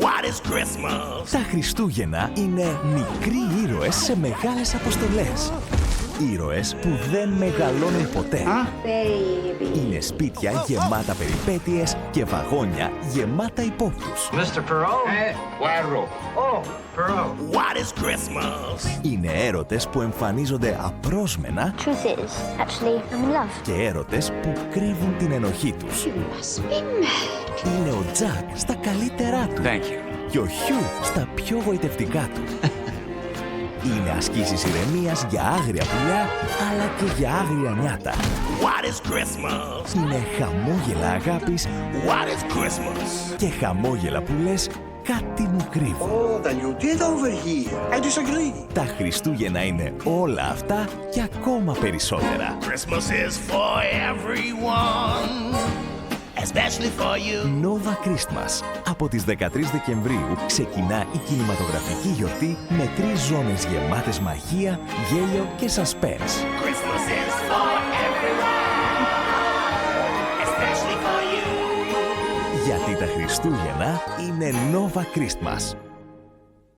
What is Christmas? Τα Χριστούγεννα είναι μικροί ήρωες σε μεγάλες αποστολές. Ήρωες που δεν μεγαλώνουν ποτέ. Είναι σπίτια γεμάτα περιπέτειες και βαγόνια γεμάτα υπόπτους. Mr. Perot? Poirot. Oh, Perot. What is Christmas? Είναι έρωτες που εμφανίζονται απρόσμενα Truth is, actually, I'm in love. και έρωτες που κρύβουν την ενοχή τους. You must be mad. Είναι ο Τζακ στα καλύτερά του Thank you. και ο Χιου στα πιο γοητευτικά του. Είναι ασκήσεις ηρεμίας για άγρια πουλιά, αλλά και για άγρια νιάτα. What is Christmas? Είναι χαμόγελα αγάπης What is Christmas? και χαμόγελα που λες κάτι μου κρύβουν. Oh, then you did over here. I disagree. Τα Χριστούγεννα είναι όλα αυτά και ακόμα περισσότερα. Christmas is for everyone, especially for you. Nova Christmas. Από τις 13 Δεκεμβρίου ξεκινά η κινηματογραφική γιορτή με 3 ζώνες γεμάτες μαγεία, γέλιο και suspense. Christmas is for everyone, especially for you. Γιατί τα Χριστούγεννα είναι Nova Christmas.